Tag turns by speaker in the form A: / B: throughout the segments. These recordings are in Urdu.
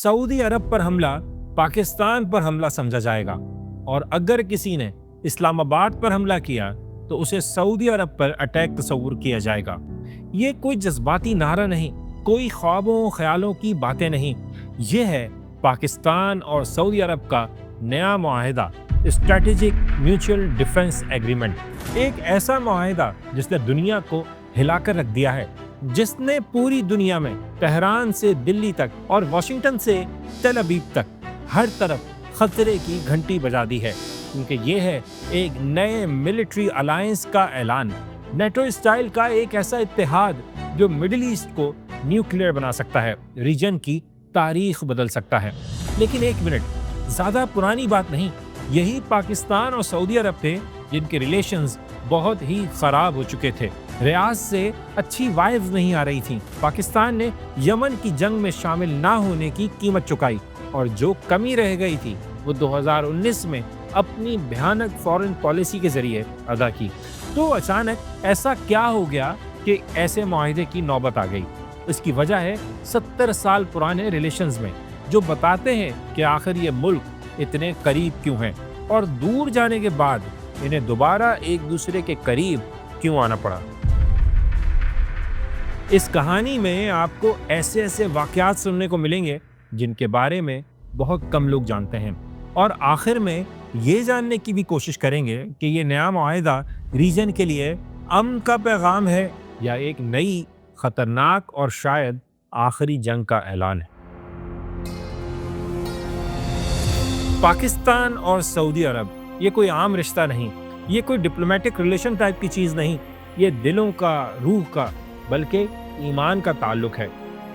A: سعودی عرب پر حملہ پاکستان پر حملہ سمجھا جائے گا، اور اگر کسی نے اسلام آباد پر حملہ کیا تو اسے سعودی عرب پر اٹیک تصور کیا جائے گا۔ یہ کوئی جذباتی نعرہ نہیں، کوئی خوابوں خیالوں کی باتیں نہیں، یہ ہے پاکستان اور سعودی عرب کا نیا معاہدہ، اسٹریٹجک میوچل ڈیفنس ایگریمنٹ، ایک ایسا معاہدہ جس نے دنیا کو ہلا کر رکھ دیا ہے، جس نے پوری دنیا میں تہران سے دلی تک اور واشنگٹن سے تل ابیب تک ہر طرف خطرے کی گھنٹی بجا دی ہے، کیونکہ یہ ہے ایک نئے ملٹری الائنس کا اعلان، نیٹو اسٹائل کا ایک ایسا اتحاد جو مڈل ایسٹ کو نیوکلیئر بنا سکتا ہے، ریجن کی تاریخ بدل سکتا ہے۔ لیکن ایک منٹ، زیادہ پرانی بات نہیں، یہی پاکستان اور سعودی عرب تھے جن کے ریلیشنز بہت ہی خراب ہو چکے تھے، ریاض سے اچھی وائبز نہیں آ رہی تھیں، پاکستان نے یمن کی جنگ میں شامل نہ ہونے کی قیمت چکائی، اور جو کمی رہ گئی تھی وہ 2019 میں اپنی بھیانک فورن پالیسی کے ذریعے ادا کی۔ تو اچانک ایسا کیا ہو گیا کہ ایسے معاہدے کی نوبت آ گئی؟ اس کی وجہ ہے 70 سال پرانے ریلیشنز میں، جو بتاتے ہیں کہ آخر یہ ملک اتنے قریب کیوں ہیں، اور دور جانے کے بعد انہیں دوبارہ ایک دوسرے کے قریب کیوں آنا پڑا۔ اس کہانی میں آپ کو ایسے واقعات سننے کو ملیں گے جن کے بارے میں بہت کم لوگ جانتے ہیں، اور آخر میں یہ جاننے کی بھی کوشش کریں گے کہ یہ نیا معاہدہ ریجن کے لیے امن کا پیغام ہے یا ایک نئی خطرناک اور شاید آخری جنگ کا اعلان ہے۔ پاکستان اور سعودی عرب یہ کوئی عام رشتہ نہیں، یہ کوئی ڈپلومیٹک ریلیشن ٹائپ کی چیز نہیں، یہ دلوں کا، روح کا، بلکہ ایمان کا تعلق ہے۔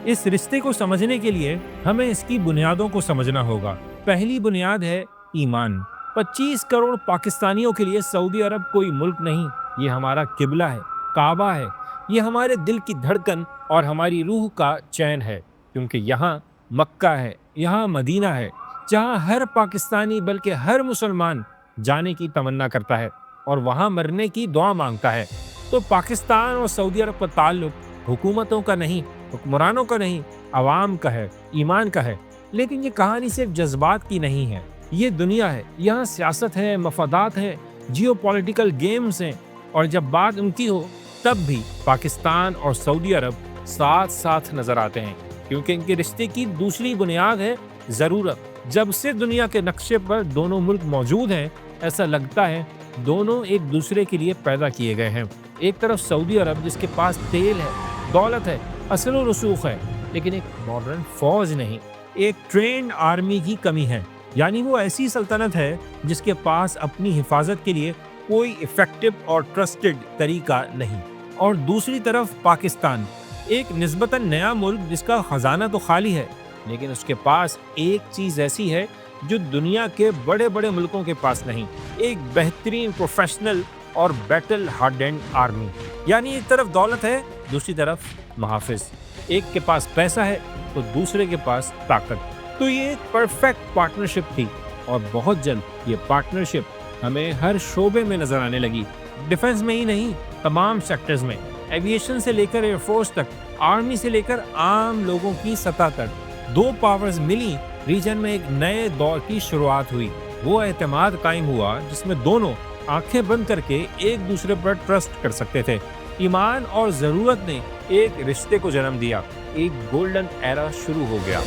A: اس رشتے کو سمجھنے کے لیے ہمیں اس کی بنیادوں کو سمجھنا ہوگا۔ پہلی بنیاد ہے ایمان۔ 25 کروڑ پاکستانیوں کے لیے سعودی عرب کوئی ملک نہیں، یہ ہمارا قبلہ ہے، کعبہ ہے، یہ ہمارے دل کی دھڑکن اور ہماری روح کا چین ہے، کیونکہ یہاں مکہ ہے، یہاں مدینہ ہے، جہاں ہر پاکستانی بلکہ ہر مسلمان جانے کی تمنا کرتا ہے اور وہاں مرنے کی دعا مانگتا ہے۔ تو پاکستان اور سعودی عرب کا تعلق حکومتوں کا نہیں، حکمرانوں کا نہیں، عوام کا ہے، ایمان کا ہے۔ لیکن یہ کہانی صرف جذبات کی نہیں ہے، یہ دنیا ہے، یہاں سیاست ہے، مفادات ہیں، جیو پولیٹیکل گیمز ہیں، اور جب بات ان کی ہو تب بھی پاکستان اور سعودی عرب ساتھ ساتھ نظر آتے ہیں، کیونکہ ان کے رشتے کی دوسری بنیاد ہے ضرورت۔ جب سے دنیا کے نقشے پر دونوں ملک موجود ہیں، ایسا لگتا ہے دونوں ایک دوسرے کے لیے پیدا کیے گئے ہیں۔ ایک طرف سعودی عرب جس کے پاس تیل ہے، دولت ہے، اثر و رسوخ ہے، لیکن ایک ماڈرن فوج نہیں، ایک ٹرینڈ آرمی کی کمی ہے، یعنی وہ ایسی سلطنت ہے جس کے پاس اپنی حفاظت کے لیے کوئی ایفیکٹو اور ٹرسٹڈ طریقہ نہیں۔ اور دوسری طرف پاکستان، ایک نسبتاً نیا ملک جس کا خزانہ تو خالی ہے، لیکن اس کے پاس ایک چیز ایسی ہے جو دنیا کے بڑے بڑے ملکوں کے پاس نہیں، ایک بہترین پروفیشنل اور بیٹل ہارڈنڈ آرمی۔ یعنی ایک طرف دولت ہے، دوسری طرف محافظ، ایک کے پاس پیسہ ہے تو دوسرے کے پاس طاقت۔ تو یہ ایک پرفیکٹ پارٹنرشپ تھی، اور بہت جلد یہ پارٹنرشپ ہمیں ہر شعبے میں نظر آنے لگی، ڈیفنس میں ہی نہیں، تمام سیکٹرز میں، ایویشن سے لے کر ایئر فورس تک، آرمی سے لے کر عام لوگوں کی سطح تک۔ دو پاورز ملی، ریجن میں ایک نئے دور کی شروعات ہوئی، وہ اعتماد قائم ہوا جس میں دونوں آنکھیں بند کر کے ایک دوسرے پر ٹرسٹ کر سکتے تھے۔ ایمان اور ضرورت نے ایک رشتے کو جنم دیا، ایک گولڈن ایرا شروع ہو گیا۔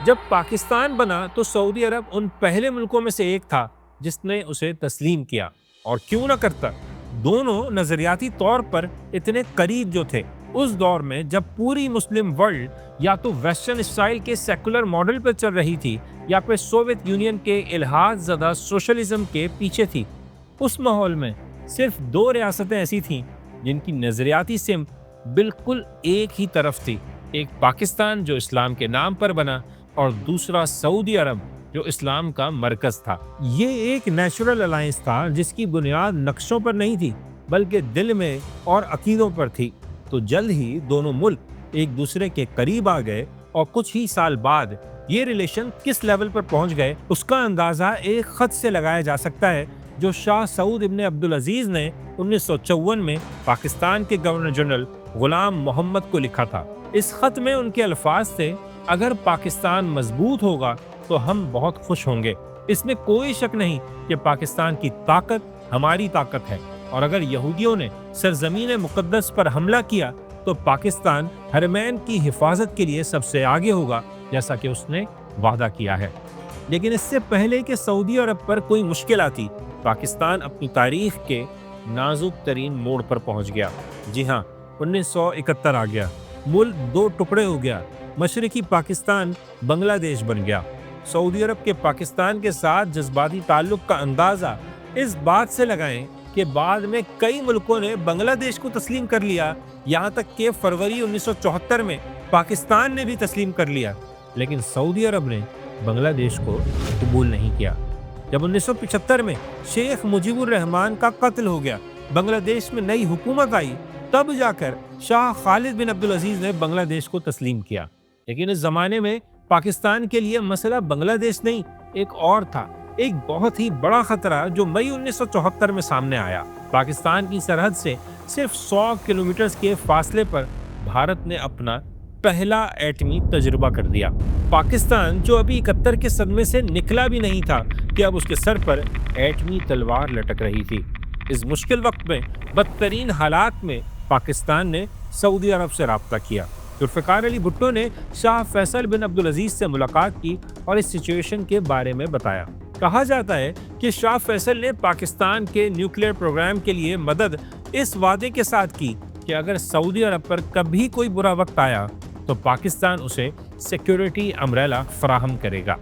A: جب پاکستان بنا تو سعودی عرب ان پہلے ملکوں میں سے ایک تھا جس نے اسے تسلیم کیا، اور کیوں نہ کرتا، دونوں نظریاتی طور پر اتنے قریب جو تھے۔ اس دور میں جب پوری مسلم ورلڈ یا تو ویسٹرن اسٹائل کے سیکولر ماڈل پر چل رہی تھی یا پھر سوویت یونین کے الحاد زدہ سوشلزم کے پیچھے تھی، اس ماحول میں صرف دو ریاستیں ایسی تھیں جن کی نظریاتی سمت بالکل ایک ہی طرف تھی، ایک پاکستان جو اسلام کے نام پر بنا، اور دوسرا سعودی عرب جو اسلام کا مرکز تھا۔ یہ ایک نیچرل الائنس تھا جس کی بنیاد نقشوں پر نہیں تھی بلکہ دل میں اور عقیدوں پر تھی۔ تو جلد ہی دونوں ملک ایک دوسرے کے قریب آ گئے، اور کچھ ہی سال بعد یہ ریلیشن کس لیول پر پہنچ گئے اس کا اندازہ ایک خط سے لگایا جا سکتا ہے جو شاہ سعود ابن عبدالعزیز نے 1954 میں پاکستان کے گورنر جنرل غلام محمد کو لکھا تھا۔ اس خط میں ان کے الفاظ تھے، اگر پاکستان مضبوط ہوگا تو ہم بہت خوش ہوں گے۔ اس میں کوئی شک نہیں کہ پاکستان کی طاقت ہماری طاقت ہے، اور اگر یہودیوں نے سرزمین مقدس پر حملہ کیا تو پاکستان حرمین کی حفاظت کے لیے سب سے آگے ہوگا، جیسا کہ اس نے وعدہ کیا ہے۔ لیکن اس سے پہلے کہ سعودی عرب پر کوئی مشکل آتی، پاکستان اپنی تاریخ کے نازک ترین موڑ پر پہنچ گیا۔ جی ہاں، 1971 آ گیا، ملک دو ٹکڑے ہو گیا، مشرقی پاکستان بنگلہ دیش بن گیا۔ سعودی عرب کے پاکستان کے ساتھ جذباتی تعلق کا اندازہ اس بات سے لگائیں کہ بعد میں کئی ملکوں نے بنگلہ دیش کو تسلیم کر لیا، یہاں تک کہ فروری 1974 میں پاکستان نے بھی تسلیم کر لیا، لیکن سعودی عرب نے بنگلہ دیش کو قبول نہیں کیا۔ جب 1975 میں شیخ مجیب الرحمان کا قتل ہو گیا، بنگلہ دیش میں نئی حکومت آئی، تب جا کر شاہ خالد بن عبدالعزیز نے بنگلہ دیش کو تسلیم کیا۔ لیکن اس زمانے میں پاکستان کے لیے مسئلہ بنگلہ دیش نہیں، ایک اور تھا، ایک بہت ہی بڑا خطرہ جو مئی 1974 میں سامنے آیا۔ پاکستان کی سرحد سے صرف 100 کلومیٹر کے فاصلے پر بھارت نے اپنا پہلا ایٹمی تجربہ کر دیا۔ پاکستان جو ابھی 71 کے صدمے سے نکلا بھی نہیں تھا کہ اب اس کے سر پر ایٹمی تلوار لٹک رہی تھی۔ اس مشکل وقت میں بدترین حالات میں پاکستان نے سعودی عرب سے رابطہ کیا۔ ذوالفقار علی بھٹو نے شاہ فیصل بن عبدالعزیز سے ملاقات کی اور اس سچویشن کے بارے میں بتایا۔ کہا جاتا ہے کہ شاہ فیصل نے پاکستان کے نیوکلیئر پروگرام کے لیے مدد اس وعدے کے ساتھ کی کہ اگر سعودی عرب پر کبھی کوئی برا وقت آیا تو پاکستان اسے سیکیورٹی امبریلا فراہم کرے گا۔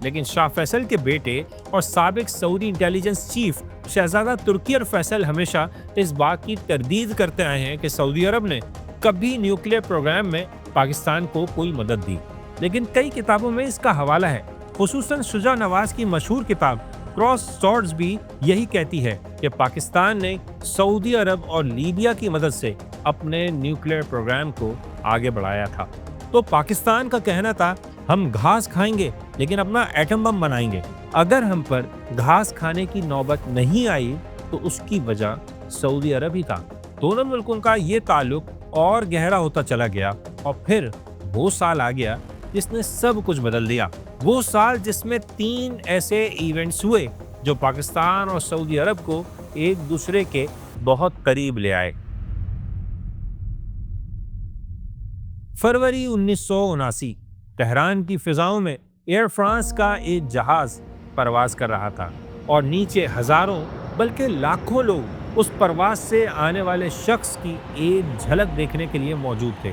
A: لیکن شاہ فیصل کے بیٹے اور سابق سعودی انٹیلیجنس چیف شہزادہ ترکی اور فیصل ہمیشہ اس بات کی تردید کرتے آئے ہیں کہ سعودی عرب نے کبھی نیوکلیئر پروگرام میں پاکستان کو کوئی مدد دی۔ لیکن کئی کتابوں میں اس کا حوالہ ہے، خصوصاً شجاع نواز کی مشہور کتاب کراس سورڈز بھی یہی کہتی ہے کہ پاکستان نے سعودی عرب اور لیبیا کی مدد سے اپنے نیوکلیئر پروگرام کو آگے بڑھایا تھا۔ تو پاکستان کا کہنا تھا، ہم گھاس کھائیں گے لیکن اپنا ایٹم بم بنائیں گے۔ اگر ہم پر گھاس کھانے کی نوبت نہیں آئی تو اس کی وجہ سعودی عرب ہی تھا۔ دونوں ملکوں کا یہ تعلق اور گہرا ہوتا چلا گیا، اور پھر وہ سال آ گیا جس نے سب کچھ بدل دیا۔ وہ سال جس میں 3 ایسے ایونٹس ہوئے جو پاکستان اور سعودی عرب کو ایک دوسرے کے بہت قریب لے آئے۔ فروری 1979، تہران کی فضاؤں میں ایئر فرانس کا ایک جہاز پرواز کر رہا تھا، اور نیچے ہزاروں بلکہ لاکھوں لوگ اس پرواز سے آنے والے شخص کی ایک جھلک دیکھنے کے لیے موجود تھے۔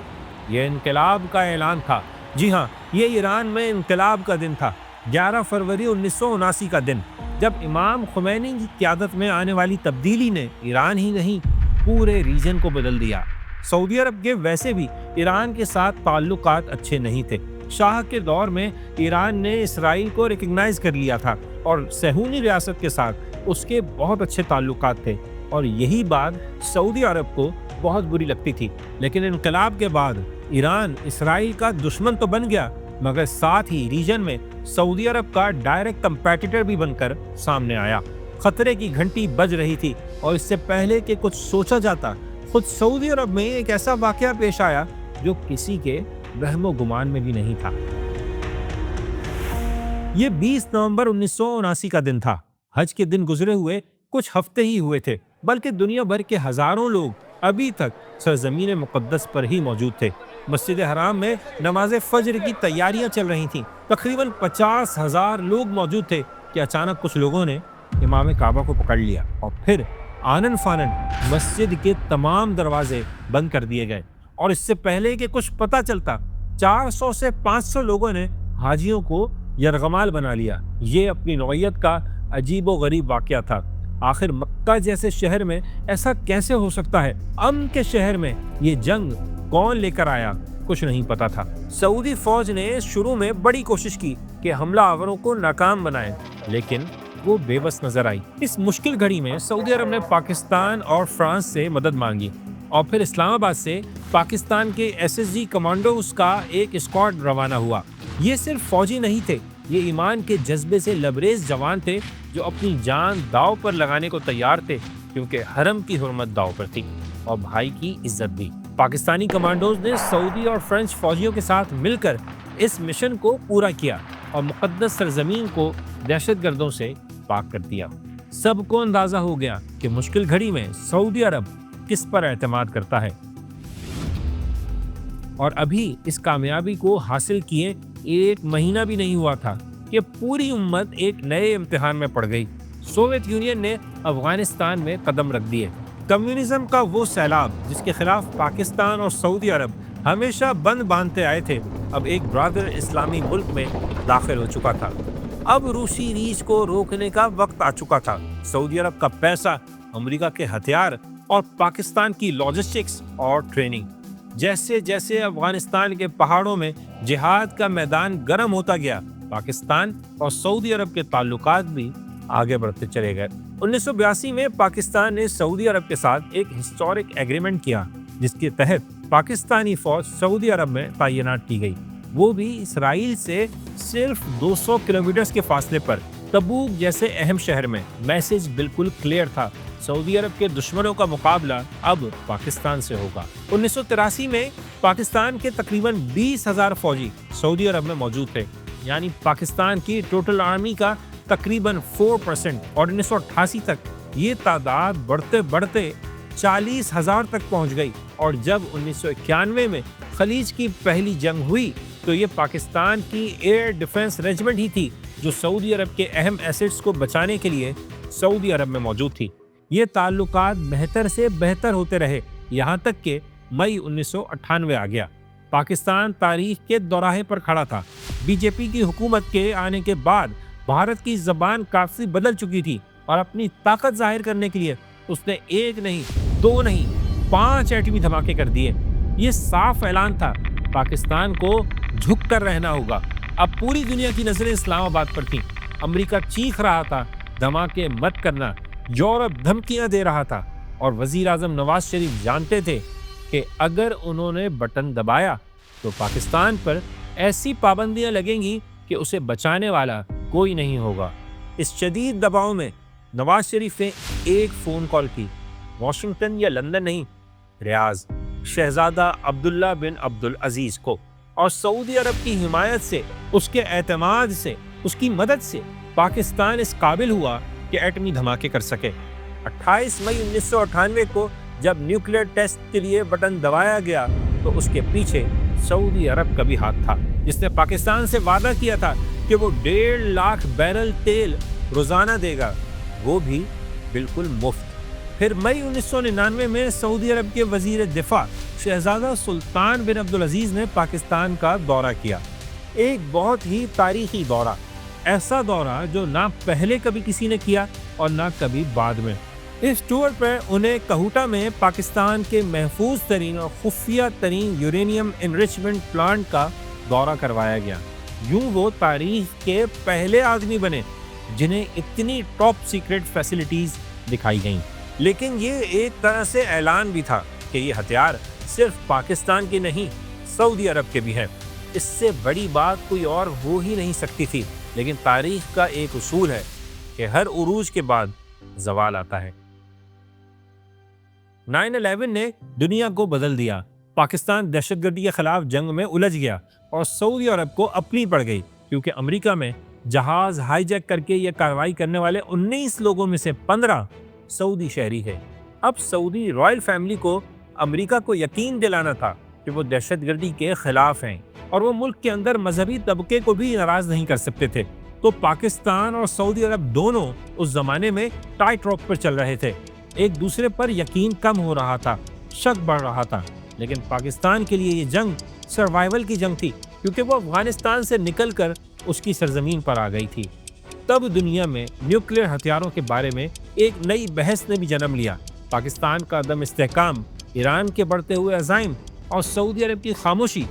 A: یہ انقلاب کا اعلان تھا۔ جی ہاں، یہ ایران میں انقلاب کا دن تھا، 11 فروری 1979 کا دن، جب امام خمینی کی قیادت میں آنے والی تبدیلی نے ایران ہی نہیں پورے ریجن کو بدل دیا۔ سعودی عرب کے ویسے بھی ایران کے ساتھ تعلقات اچھے نہیں تھے۔ شاہ کے دور میں ایران نے اسرائیل کو ریکگنائز کر لیا تھا اور صہیونی ریاست کے ساتھ اس کے بہت اچھے تعلقات تھے، اور یہی بات سعودی عرب کو بہت بری لگتی تھی۔ لیکن انقلاب کے بعد ایران اسرائیل کا دشمن تو بن گیا، مگر ساتھ ہی ریجن میں سعودی عرب کا ڈائریکٹ کمپیٹیٹر بھی بن کر سامنے آیا۔ خطرے کی گھنٹی بج رہی تھی، اور اس سے پہلے کہ کچھ سوچا جاتا، خود سعودی عرب میں ایک ایسا واقعہ پیش آیا جو کسی کے وہم و گمان میں بھی نہیں تھا۔ یہ 20 نومبر 1979 کا دن تھا۔ حج کے دن گزرے ہوئے کچھ ہفتے ہی ہوئے تھے، بلکہ دنیا بھر کے ہزاروں لوگ ابھی تک سرزمین مقدس پر ہی موجود تھے۔ مسجد حرام میں نماز فجر کی تیاریاں چل رہی تھیں۔ تقریباً 50,000 لوگ موجود تھے کہ اچانک کچھ لوگوں نے امام کعبہ کو پکڑ لیا، اور پھر آنن فانن مسجد کے تمام دروازے بند کر دیے گئے، اور اس سے پہلے کہ کچھ پتہ چلتا 400 سے 500 لوگوں نے حاجیوں کو یرغمال بنا لیا۔ یہ اپنی نوعیت کا عجیب و غریب واقعہ تھا۔ آخر مکہ جیسے شہر میں ایسا کیسے ہو سکتا ہے؟ امن کے شہر میں یہ جنگ کون لے کر آیا؟ کچھ نہیں پتا تھا۔ سعودی فوج نے شروع میں بڑی کوشش کی کہ حملہ آوروں کو ناکام بنائے، لیکن وہ بے بس نظر آئی۔ اس مشکل گھڑی میں سعودی عرب نے پاکستان اور فرانس سے مدد مانگی، اور پھر اسلام آباد سے پاکستان کے SSG کمانڈوز کا ایک اسکواڈ روانہ ہوا۔ یہ صرف فوجی نہیں تھے، یہ ایمان کے جذبے سے لبریز جوان تھے جو اپنی جان داؤ پر لگانے کو تیار تھے، کیونکہ حرم کی حرمت داؤ پر تھی اور بھائی کی عزت بھی۔ پاکستانی کمانڈوز نے سعودی اور فرینچ فوجیوں کے ساتھ مل کر اس مشن کو پورا کیا اور مقدس سرزمین کو دہشت گردوں سے پاک کر دیا۔ سب کو اندازہ ہو گیا کہ مشکل گھڑی میں سعودی عرب کس پر اعتماد کرتا ہے، اور ابھی اس کامیابی کو حاصل کیے 1 مہینہ بھی نہیں ہوا تھا کہ پوری امت ایک نئے امتحان میں پڑ گئی۔ سوویت یونین نے افغانستان میں قدم رکھ دیے۔ کمیونزم کا وہ سیلاب جس کے خلاف پاکستان اور سعودی عرب ہمیشہ بند باندھتے آئے تھے، اب ایک برادر اسلامی ملک میں داخل ہو چکا تھا۔ اب روسی ریچھ کو روکنے کا وقت آ چکا تھا۔ سعودی عرب کا پیسہ، امریکہ کے ہتھیار اور پاکستان کی لاجسٹکس اور ٹریننگ، جیسے جیسے افغانستان کے پہاڑوں میں جہاد کا میدان گرم ہوتا گیا، پاکستان اور سعودی عرب کے تعلقات بھی آگے بڑھتے چلے گئے۔ 1982 میں پاکستان نے سعودی عرب کے ساتھ ایک ہسٹورک ایگریمنٹ کیا، جس کے تحت پاکستانی فوج سعودی عرب میں تعینات کی گئی، وہ بھی اسرائیل سے صرف 200 کلومیٹر کے فاصلے پر، تبوک جیسے اہم شہر میں۔ میسج بالکل کلیئر تھا، سعودی عرب کے دشمنوں کا مقابلہ اب پاکستان سے ہوگا۔ 1983 میں پاکستان کے تقریباً 20,000 فوجی سعودی عرب میں موجود تھے، یعنی پاکستان کی ٹوٹل آرمی کا تقریباً 4%، اور 1988 تک یہ تعداد بڑھتے بڑھتے 40,000 تک پہنچ گئی، اور جب 1991 میں خلیج کی پہلی جنگ ہوئی تو یہ پاکستان کی ایئر ڈیفنس ریجمنٹ ہی تھی جو سعودی عرب کے اہم ایسٹس کو بچانے کے لیے سعودی عرب میں موجود تھی۔ یہ تعلقات بہتر سے بہتر ہوتے رہے، یہاں تک کہ مئی 1998 آ گیا۔ پاکستان تاریخ کے دوراہے پر کھڑا تھا۔ بی جے پی کی حکومت کے آنے کے بعد بھارت کی زبان کافی بدل چکی تھی، اور اپنی طاقت ظاہر کرنے کے لیے اس نے 1 نہیں 2 نہیں 5 ایٹمی دھماکے کر دیے۔ یہ صاف اعلان تھا، پاکستان کو جھک کر رہنا ہوگا۔ اب پوری دنیا کی نظریں اسلام آباد پر تھیں۔ امریکہ چیخ رہا تھا دھماکے مت کرنا، یورپ دھمکیاں دے رہا تھا، اور وزیر اعظم نواز شریف جانتے تھے کہ اگر انہوں نے بٹن دبایا تو پاکستان پر ایسی پابندیاں لگیں گی کہ اسے بچانے والا کوئی نہیں ہوگا۔ اس شدید دباؤ میں نواز شریف نے ایک فون کال کی، واشنگٹن یا لندن نہیں، ریاض، شہزادہ عبداللہ بن عبدالعزیز کو، اور سعودی عرب کی حمایت سے، اس کے اعتماد سے، اس کی مدد سے پاکستان اس قابل ہوا کہ ایٹمی دھماکے کر سکے۔ 28 مئی 1998 کو جب نیوکلیئر ٹیسٹ کے لیے بٹن دبایا گیا تو اس کے پیچھے سعودی عرب کا بھی ہاتھ تھا، جس نے پاکستان سے وعدہ کیا تھا کہ وہ 1.5 لاکھ بیرل تیل روزانہ دے گا، وہ بھی بالکل مفت۔ پھر مئی 1999 میں سعودی عرب کے وزیر دفاع شہزادہ سلطان بن عبدالعزیز نے پاکستان کا دورہ کیا، ایک بہت ہی تاریخی دورہ، ایسا دورہ جو نہ پہلے کبھی کسی نے کیا اور نہ کبھی بعد میں۔ اس ٹور پر انہیں کہوٹا میں پاکستان کے محفوظ ترین اور خفیہ ترین یورینیم انریچمنٹ پلانٹ کا دورہ کروایا گیا۔ یوں وہ تاریخ کے پہلے آدمی بنے جنہیں اتنی ٹاپ سیکرٹ فیسلٹیز دکھائی گئیں۔ لیکن یہ ایک طرح سے اعلان بھی تھا کہ یہ ہتھیار صرف پاکستان کے نہیں، سعودی عرب کے بھی ہے۔ اس سے بڑی بات کوئی اور ہو ہی نہیں سکتی تھی، لیکن تاریخ کا ایک اصول ہے کہ ہر عروج کے بعد زوال آتا ہے۔ 9/11 نے دنیا کو بدل دیا۔ پاکستان دہشت گردی کے خلاف جنگ میں الجھ گیا اور سعودی عرب کو اپنی پڑ گئی، کیونکہ امریکہ میں جہاز ہائی جیک کر کے یہ کارروائی کرنے والے 19 لوگوں میں سے 15 سعودی شہری ہے۔ اب سعودی رائل فیملی کو امریکہ کو یقین دلانا تھا کہ وہ دہشت گردی کے خلاف ہیں، اور وہ ملک کے اندر مذہبی طبقے کو بھی ناراض نہیں کر سکتے تھے۔ تو پاکستان اور سعودی عرب دونوں اس زمانے میں ٹائٹ راک پر چل رہے تھے، ایک دوسرے پر یقین کم ہو رہا تھا، شک بڑھ رہا تھا۔ لیکن پاکستان کے لیے یہ جنگ سروائیول کی جنگ تھی، کیونکہ وہ افغانستان سے نکل کر اس کی سرزمین پر آ گئی تھی۔ تب دنیا میں نیوکلیئر ہتھیاروں کے بارے میں ایک نئی بحث نے بھی جنم لیا۔ پاکستان کا عدم استحکام، ایران کے بڑھتے ہوئے عزائم اور سعودی عرب کی خاموشی،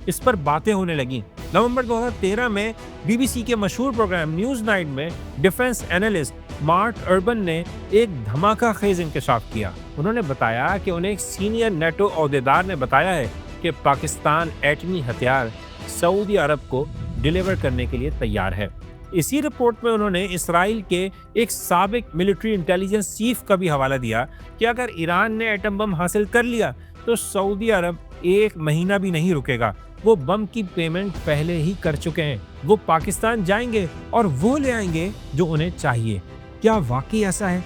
A: اس پر باتیں ہونے لگیں۔ نومبر 2013 میں بی بی سی کے مشہور پروگرام نیوز نائٹ میں ڈیفنس اینالسٹ مارک اربن نے ایک دھماکہ خیز انکشاف کیا۔ انہوں نے بتایا کہ انہیں ایک سینئر نیٹو عہدیدار نے بتایا ہے کہ پاکستان ایٹمی ہتھیار سعودی عرب کو ڈیلیور کرنے کے لیے تیار ہے۔ اسی رپورٹ میں انہوں نے اسرائیل کے ایک سابق ملٹری انٹیلیجنس چیف کا بھی حوالہ دیا کہ اگر ایران نے ایٹم بم حاصل کر لیا تو سعودی عرب ایک مہینہ بھی نہیں رکے گا۔ وہ بم کی پیمنٹ پہلے ہی کر چکے ہیں۔ وہ پاکستان جائیں گے اور وہ لے آئیں گے جو انہیں چاہیے۔ کیا واقعی ایسا ہے؟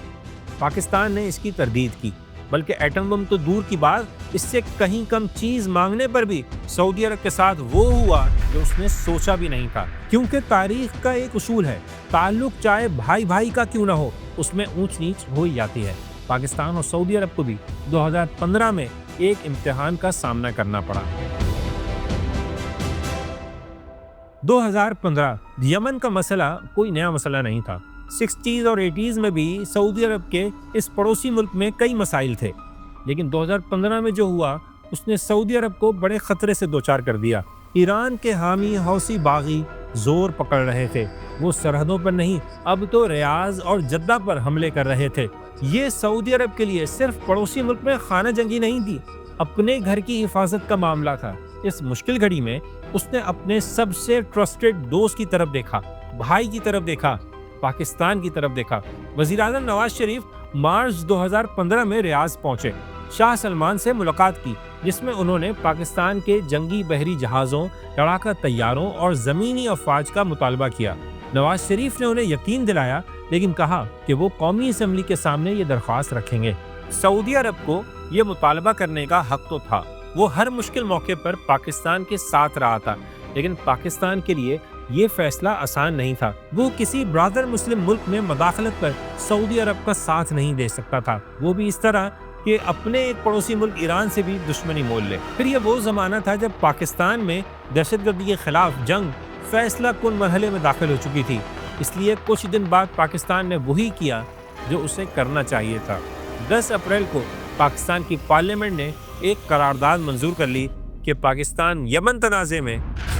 A: پاکستان نے اس کی تردید کی، بلکہ ایٹم بم تو دور کی بات، اس سے کہیں کم چیز مانگنے پر بھی سعودی عرب کے ساتھ وہ ہوا جو اس نے سوچا بھی نہیں تھا۔ کیونکہ تاریخ کا ایک اصول ہے، تعلق چاہے بھائی بھائی کا کیوں نہ ہو، اس میں اونچ نیچ ہو ہی جاتی ہے۔ پاکستان اور سعودی عرب کو بھی 2015 میں ایک امتحان کا سامنا کرنا پڑا۔ 2015 یمن کا مسئلہ کوئی نیا مسئلہ نہیں تھا۔ 60s اور 80s میں بھی سعودی عرب کے اس پڑوسی ملک میں کئی مسائل تھے، لیکن 2015 میں جو ہوا اس نے سعودی عرب کو بڑے خطرے سے دوچار کر دیا۔ ایران کے حامی حوثی باغی زور پکڑ رہے تھے۔ وہ سرحدوں پر نہیں، اب تو ریاض اور جدہ پر حملے کر رہے تھے۔ یہ سعودی عرب کے لیے صرف پڑوسی ملک میں خانہ جنگی نہیں تھی، اپنے گھر کی حفاظت کا معاملہ تھا۔ اس مشکل گھڑی میں اس نے اپنے سب سے ٹرسٹڈ دوست کی طرف دیکھا، بھائی کی طرف دیکھا، پاکستان کی طرف دیکھا۔ وزیر اعظم نواز شریف مارچ 2015 میں ریاض پہنچے، شاہ سلمان سے ملاقات کی، جس میں انہوں نے پاکستان کے جنگی بحری جہازوں، لڑاکا طیاروں اور زمینی افواج کا مطالبہ کیا۔ نواز شریف نے انہیں یقین دلایا، لیکن کہا کہ وہ قومی اسمبلی کے سامنے یہ درخواست رکھیں گے۔ سعودی عرب کو یہ مطالبہ کرنے کا حق تو تھا، وہ ہر مشکل موقع پر پاکستان کے ساتھ رہا تھا، لیکن پاکستان کے لیے یہ فیصلہ آسان نہیں تھا۔ وہ کسی برادر مسلم ملک میں مداخلت پر سعودی عرب کا ساتھ نہیں دے سکتا تھا، وہ بھی اس طرح کہ اپنے ایک پڑوسی ملک ایران سے بھی دشمنی مول لے۔ پھر یہ وہ زمانہ تھا جب پاکستان میں دہشت گردی کے خلاف جنگ فیصلہ کن مرحلے میں داخل ہو چکی تھی، اس لیے کچھ دن بعد پاکستان نے وہی کیا جو اسے کرنا چاہیے تھا۔ 10 اپریل کو پاکستان کی پارلیمنٹ نے ایک قرارداد منظور کر لی کہ پاکستان یمن تنازع میں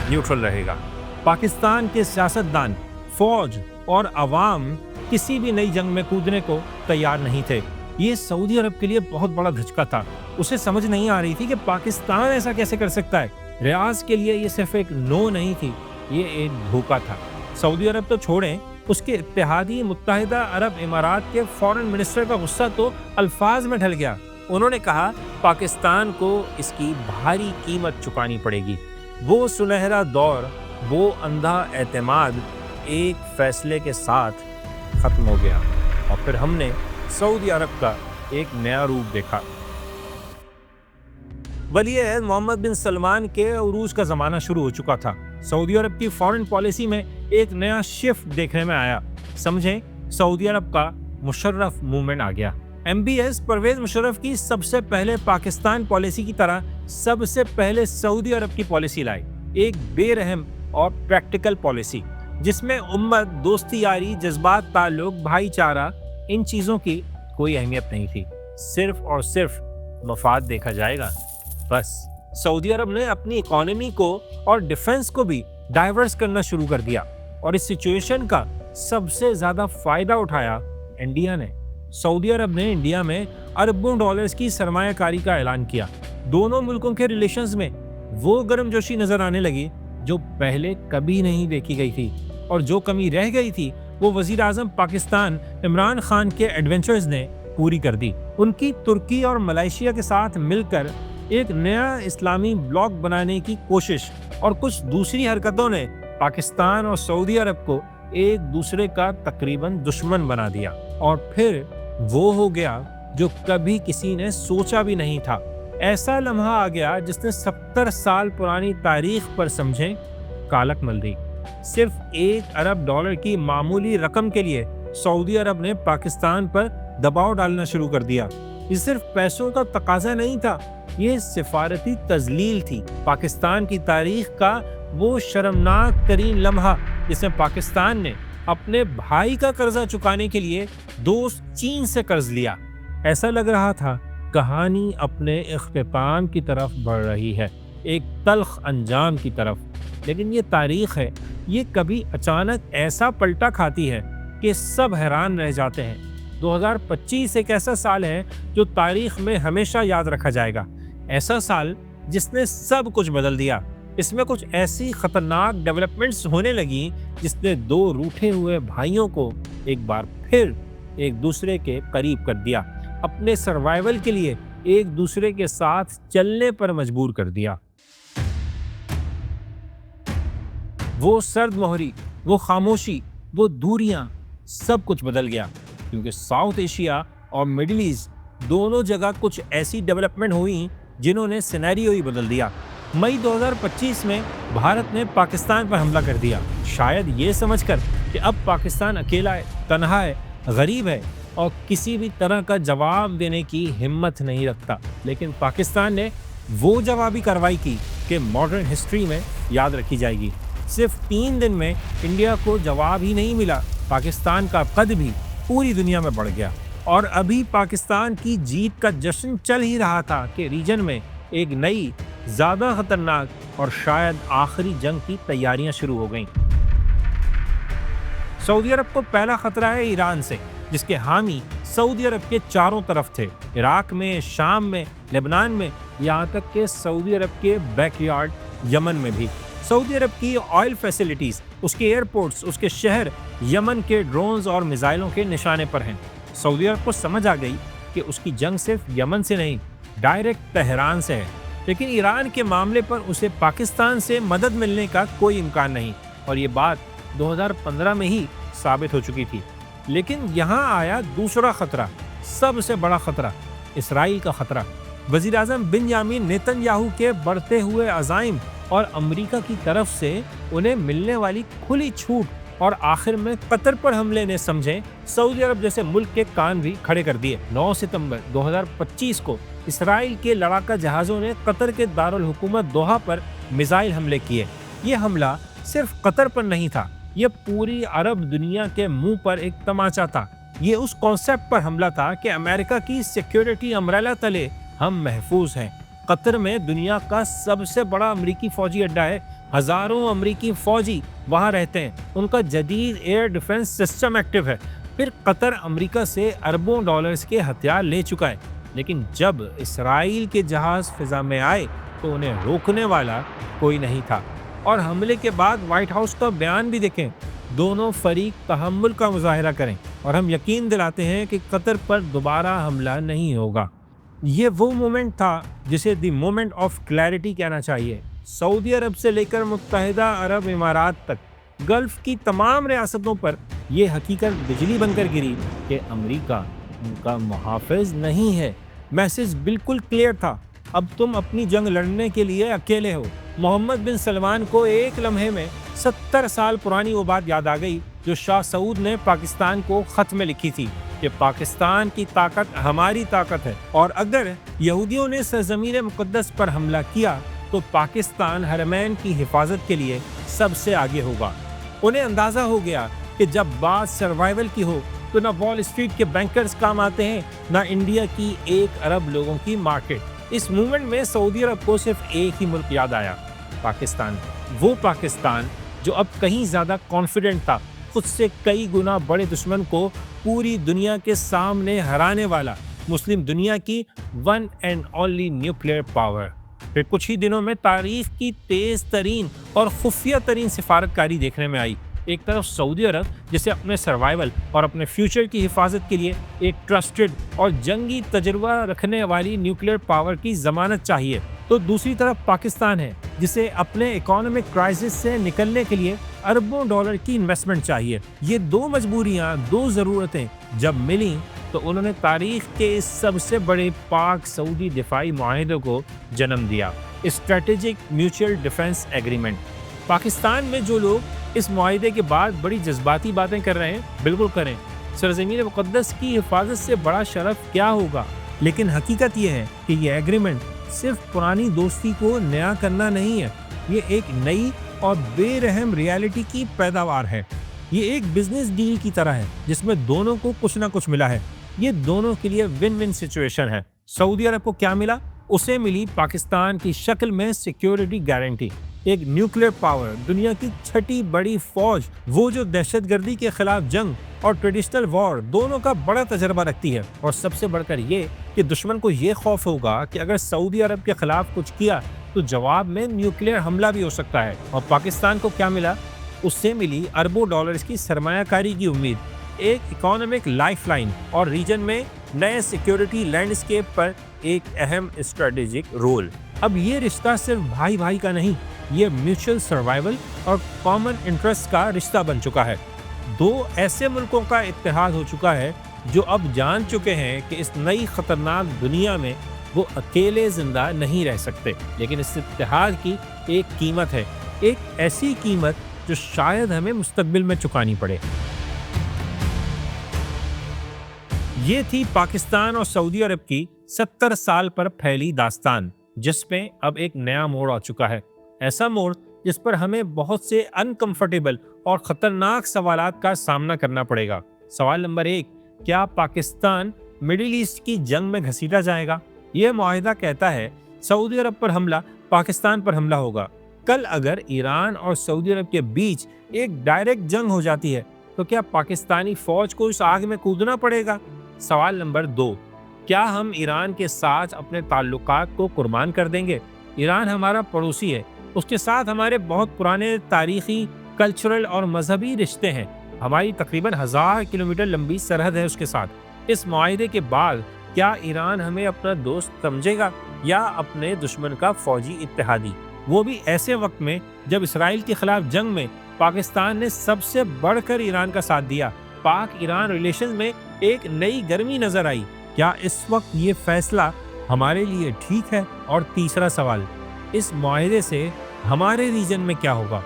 A: نیوٹرل رہے گا۔ پاکستان کے سیاستدان، فوج اور عوام کسی بھی نئی جنگ میں کودنے کو تیار نہیں تھے۔ یہ سعودی عرب کے لیے بہت بڑا دھچکا تھا۔ اسے سمجھ نہیں آ رہی تھی کہ پاکستان ایسا کیسے کر سکتا ہے۔ ریاض کے لیے یہ صرف ایک نو نہیں تھی، یہ ایک دھوکہ تھا۔ سعودی عرب تو چھوڑیں، اس کے اتحادی متحدہ عرب امارات کے فارن منسٹر کا غصہ تو الفاظ میں ڈھل گیا۔ انہوں نے کہا پاکستان کو اس کی بھاری قیمت چکانی پڑے گی۔ وہ سنہرا دور، وہ اندھا اعتماد ایک فیصلے کے ساتھ ختم ہو گیا، اور پھر ہم نے سعودی عرب کا ایک نیا روپ دیکھا۔ ولی عہد محمد بن سلمان کے عروج کا زمانہ شروع ہو چکا تھا۔ سعودی عرب کی فارن پالیسی میں ایک نیا شفٹ دیکھنے میں آیا۔ سمجھیں، سعودی عرب کا مشرف موومنٹ آ گیا۔ MBS پرویز مشرف کی سب سے پہلے پاکستان پالیسی کی طرح سب سے پہلے سعودی عرب کی پالیسی لائی، ایک بے رحم اور پریکٹیکل پالیسی جس میں امت، دوستی یاری، جذبات، تعلق، بھائی چارہ، ان چیزوں کی کوئی اہمیت نہیں تھی۔ صرف اور صرف مفاد دیکھا جائے گا، بس۔ سعودی عرب نے اپنی اکانومی کو اور ڈیفنس کو بھی ڈائیورس کرنا شروع کر دیا، اور اس سچویشن کا سب سے زیادہ فائدہ اٹھایا انڈیا نے۔ سعودی عرب نے انڈیا میں اربوں ڈالرز کی سرمایہ کاری کا اعلان کیا۔ دونوں ملکوں کے ریلیشنز میں وہ گرم جوشی نظر آنے لگی جو پہلے کبھی نہیں دیکھی گئی تھی، اور جو کمی رہ گئی تھی وہ وزیر اعظم پاکستان عمران خان کے ایڈونچرز نے پوری کر دی۔ ان کی ترکی اور ملائیشیا کے ساتھ مل کر ایک نیا اسلامی بلاک بنانے کی کوشش اور کچھ دوسری حرکتوں نے پاکستان اور سعودی عرب کو ایک دوسرے کا تقریباً دشمن بنا دیا۔ اور پھر وہ ہو گیا جو کبھی کسی نے سوچا بھی نہیں تھا۔ ایسا لمحہ آ گیا جس نے 70 سال پرانی تاریخ پر سمجھیں کالک مل دی۔ صرف 1 ارب ڈالر کی معمولی رقم کے لیے سعودی عرب نے پاکستان پر دباؤ ڈالنا شروع کر دیا۔ یہ صرف پیسوں کا تقاضا نہیں تھا، یہ سفارتی تذلیل تھی۔ پاکستان کی تاریخ کا وہ شرمناک ترین لمحہ جس میں پاکستان نے اپنے بھائی کا قرضہ چکانے کے لیے دوست چین سے قرض لیا۔ ایسا لگ رہا تھا کہانی اپنے اختتام کی طرف بڑھ رہی ہے، ایک تلخ انجام کی طرف۔ لیکن یہ تاریخ ہے، یہ کبھی اچانک ایسا پلٹا کھاتی ہے کہ سب حیران رہ جاتے ہیں۔ 2025 ایک ایسا سال ہے جو تاریخ میں ہمیشہ یاد رکھا جائے گا، ایسا سال جس نے سب کچھ بدل دیا۔ اس میں کچھ ایسی خطرناک ڈیولپمنٹس ہونے لگیں جس نے 2 روٹھے ہوئے بھائیوں کو ایک بار پھر ایک دوسرے کے قریب کر دیا۔ اپنے سروائیول کے لیے ایک دوسرے کے ساتھ چلنے پر مجبور کر دیا۔ وہ سرد مہری، وہ خاموشی، وہ دوریاں، سب کچھ بدل گیا، کیونکہ ساؤتھ ایشیا اور مڈل ایسٹ دونوں جگہ کچھ ایسی ڈیولپمنٹ ہوئی جنہوں نے سینیریو ہی بدل دیا۔ مئی 2025 میں بھارت نے پاکستان پر حملہ کر دیا، شاید یہ سمجھ کر کہ اب پاکستان اکیلا ہے، تنہا ہے، غریب ہے اور کسی بھی طرح کا جواب دینے کی ہمت نہیں رکھتا۔ لیکن پاکستان نے وہ جوابی کارروائی کی کہ ماڈرن ہسٹری میں یاد رکھی جائے گی۔ صرف 3 دن میں انڈیا کو جواب ہی نہیں ملا، پاکستان کا قد بھی پوری دنیا میں بڑھ گیا، اور ابھی پاکستان کی جیت کا جشن چل ہی رہا تھا کہ ریجن میں ایک نئی، زیادہ خطرناک اور شاید آخری جنگ کی تیاریاں شروع ہو گئیں۔ سعودی عرب کو پہلا خطرہ ہے ایران سے، جس کے حامی سعودی عرب کے چاروں طرف تھے، عراق میں، شام میں، لبنان میں، یہاں تک کہ سعودی عرب کے بیک یارڈ یمن میں بھی۔ سعودی عرب کی آئل فیسلٹیز، اس کے ایئرپورٹس، اس کے شہر یمن کے ڈرونز اور میزائلوں کے نشانے پر ہیں۔ سعودی عرب کو سمجھ آ گئی کہ اس کی جنگ صرف یمن سے نہیں، ڈائریکٹ تہران سے ہے، لیکن ایران کے معاملے پر اسے پاکستان سے مدد ملنے کا کوئی امکان نہیں، اور یہ بات 2015 میں ہی ثابت ہو چکی تھی۔ لیکن یہاں آیا دوسرا خطرہ، سب سے بڑا خطرہ، اسرائیل کا خطرہ۔ وزیر اعظم بنیامین نیتن یاہو کے بڑھتے ہوئے عزائم اور امریکہ کی طرف سے انہیں ملنے والی کھلی چھوٹ اور آخر میں قطر پر حملے نے سمجھے سعودی عرب جیسے ملک کے کان بھی کھڑے کر دیے۔ 9 ستمبر 2025 کو اسرائیل کے لڑاکا جہازوں نے قطر کے دارالحکومت دوحہ پر میزائل حملے کیے۔ یہ حملہ صرف قطر پر نہیں تھا، یہ پوری عرب دنیا کے منہ پر ایک تماچا تھا۔ یہ اس کانسیپٹ پر حملہ تھا کہ امریکہ کی سیکیورٹی امبریلا تلے ہم محفوظ ہیں۔ قطر میں دنیا کا سب سے بڑا امریکی فوجی اڈہ ہے، ہزاروں امریکی فوجی وہاں رہتے ہیں، ان کا جدید ایئر ڈیفنس سسٹم ایکٹیو ہے۔ پھر قطر امریکہ سے اربوں ڈالرز کے ہتھیار لے چکا ہے، لیکن جب اسرائیل کے جہاز فضا میں آئے تو انہیں روکنے والا کوئی نہیں تھا۔ اور حملے کے بعد وائٹ ہاؤس کا بیان بھی دیکھیں، دونوں فریق تحمل کا مظاہرہ کریں اور ہم یقین دلاتے ہیں کہ قطر پر دوبارہ حملہ نہیں ہوگا۔ یہ وہ مومنٹ تھا جسے دی مومنٹ آف کلیئرٹی کہنا چاہیے۔ سعودی عرب سے لے کر متحدہ عرب امارات تک گلف کی تمام ریاستوں پر یہ حقیقت بجلی بن کر گری کہ امریکہ ان کا محافظ نہیں ہے۔ میسج بالکل کلیئر تھا، اب تم اپنی جنگ لڑنے کے لیے اکیلے ہو۔ محمد بن سلمان کو ایک لمحے میں 70 سال پرانی وہ بات یاد آ گئی جو شاہ سعود نے پاکستان کو خط میں لکھی تھی کہ پاکستان کی طاقت ہماری طاقت ہے، اور اگر یہودیوں نے سرزمین مقدس پر حملہ کیا تو پاکستان حرمین کی حفاظت کے لیے سب سے آگے ہوگا۔ انہیں اندازہ ہو گیا کہ جب بات سروائیول کی ہو تو نہ وال اسٹریٹ کے بینکرز کام آتے ہیں، نہ انڈیا کی 1 ارب لوگوں کی مارکیٹ۔ اس موومنٹ میں سعودی عرب کو صرف ایک ہی ملک یاد آیا، پاکستان۔ وہ پاکستان جو اب کہیں زیادہ کانفیڈنٹ تھا، خود سے کئی گنا بڑے دشمن کو پوری دنیا کے سامنے ہرانے والا، مسلم دنیا کی one and only nuclear power. پھر کچھ ہی دنوں میں تاریخ کی تیز ترین اور خفیہ ترین سفارتکاری دیکھنے میں آئی۔ ایک طرف سعودی عرب جسے اپنے سروائیول اور اپنے فیوچر کی حفاظت کے لیے ایک ٹرسٹڈ اور جنگی تجربہ رکھنے والی نیوکلیئر پاور کی ضمانت چاہیے، تو دوسری طرف پاکستان ہے جسے اپنے اکانومک کرائسس سے نکلنے کے لیے اربوں ڈالر کی انویسٹمنٹ چاہیے۔ یہ دو مجبوریاں، دو ضرورتیں جب ملیں تو انہوں نے تاریخ کے اس سب سے بڑے پاک سعودی دفاعی معاہدے کو جنم دیا، strategic mutual defence agreement. Pakistan میں جو لوگ اس معاہدے کے بعد بڑی جذباتی باتیں کر رہے ہیں، بالکل کریں، سرزمین مقدس کی حفاظت سے بڑا شرف کیا ہوگا؟ لیکن حقیقت یہ ہے کہ یہ ایگریمنٹ صرف پرانی دوستی کو نیا کرنا نہیں ہے، یہ ایک نئی اور بے رحم ریالٹی کی پیداوار ہے۔ یہ ایک بزنس ڈیل کی طرح ہے جس میں دونوں کو کچھ نہ کچھ ملا ہے۔ یہ دونوں کے لیے ون ون سچویشن ہے۔ سعودی عرب کو کیا ملا؟ اسے ملی پاکستان کی شکل میں سیکیورٹی گارنٹی، ایک نیوکلیئر پاور، دنیا کی 6ٹی بڑی فوج، وہ جو دہشت گردی کے خلاف جنگ اور ٹریڈیشنل وار دونوں کا بڑا تجربہ رکھتی ہے، اور سب سے بڑھ کر یہ کہ دشمن کو یہ خوف ہوگا کہ اگر سعودی عرب کے خلاف کچھ کیا تو جواب میں نیوکلیئر حملہ بھی ہو سکتا ہے۔ اور پاکستان کو کیا ملا؟ اس سے ملی اربوں ڈالرز کی سرمایہ کاری کی امید، ایک اکانومک لائف لائن، اور ریجن میں نئے سیکیورٹی لینڈسکیپ پر ایک اہم اسٹریٹجک رول۔ اب یہ رشتہ صرف بھائی بھائی کا نہیں، یہ میوچل سروائیول اور کامن انٹرسٹ کا رشتہ بن چکا ہے۔ دو ایسے ملکوں کا اتحاد ہو چکا ہے جو اب جان چکے ہیں کہ اس نئی خطرناک دنیا میں وہ اکیلے زندہ نہیں رہ سکتے، لیکن اس اتحاد کی ایک قیمت ہے، ایک ایسی قیمت جو شاید ہمیں مستقبل میں چکانی پڑے۔ یہ تھی پاکستان اور سعودی عرب کی 70 سال پر پھیلی داستان، جس میں اب ایک نیا موڑ آ چکا ہے، ایسا موڑ جس پر ہمیں بہت سے انکمفرٹیبل اور خطرناک سوالات کا سامنا کرنا پڑے گا۔ سوال نمبر 1، کیا پاکستان مڈل ایسٹ کی جنگ میں گھسیٹا جائے گا؟ یہ معاہدہ کہتا ہے سعودی عرب پر حملہ پاکستان پر حملہ ہوگا۔ کل اگر ایران اور سعودی عرب کے بیچ ایک ڈائریکٹ جنگ ہو جاتی ہے تو کیا پاکستانی فوج کو اس آگ میں کودنا پڑے گا؟ سوال نمبر 2، کیا ہم ایران کے ساتھ اپنے تعلقات کو قربان کر دیں گے؟ ایران ہمارا پڑوسی ہے، اس کے ساتھ ہمارے بہت پرانے تاریخی، کلچرل اور مذہبی رشتے ہیں، ہماری تقریباً 1000 کلومیٹر لمبی سرحد ہے اس کے ساتھ۔ اس معاہدے کے بعد کیا ایران ہمیں اپنا دوست سمجھے گا یا اپنے دشمن کا فوجی اتحادی؟ وہ بھی ایسے وقت میں جب اسرائیل کے خلاف جنگ میں پاکستان نے سب سے بڑھ کر ایران کا ساتھ دیا۔ پاک ایران ریلیشن میں ایک نئی گرمی نظر آئی۔ کیا اس وقت یہ فیصلہ ہمارے لیے ٹھیک ہے؟ اور تیسرا سوال، اس معاہدے سے ہمارے ریجن میں کیا ہوگا؟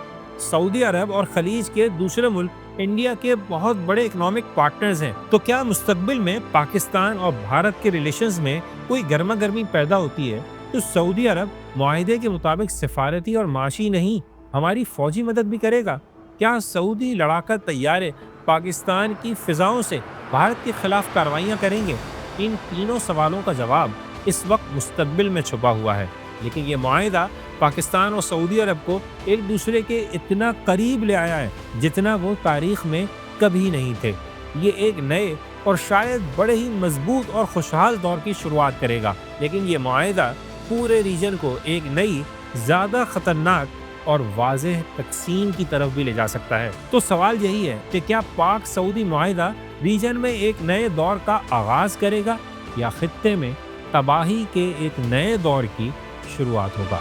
A: سعودی عرب اور خلیج کے دوسرے ملک انڈیا کے بہت بڑے اکنامک پارٹنرز ہیں، تو کیا مستقبل میں پاکستان اور بھارت کے ریلیشنز میں کوئی گرما گرمی پیدا ہوتی ہے تو سعودی عرب معاہدے کے مطابق سفارتی اور معاشی نہیں، ہماری فوجی مدد بھی کرے گا؟ کیا سعودی لڑاکا طیارے پاکستان کی فضاؤں سے بھارت کے خلاف کارروائیاں کریں گے؟ ان تینوں سوالوں کا جواب اس وقت مستقبل میں چھپا ہوا ہے، لیکن یہ معاہدہ پاکستان اور سعودی عرب کو ایک دوسرے کے اتنا قریب لے آیا ہے جتنا وہ تاریخ میں کبھی نہیں تھے۔ یہ ایک نئے اور شاید بڑے ہی مضبوط اور خوشحال دور کی شروعات کرے گا، لیکن یہ معاہدہ پورے ریجن کو ایک نئی، زیادہ خطرناک اور واضح تقسیم کی طرف بھی لے جا سکتا ہے۔ تو سوال یہی ہے کہ کیا پاک سعودی معاہدہ ریجن میں ایک نئے دور کا آغاز کرے گا یا خطے میں تباہی کے ایک نئے دور کی شروعات ہوگا؟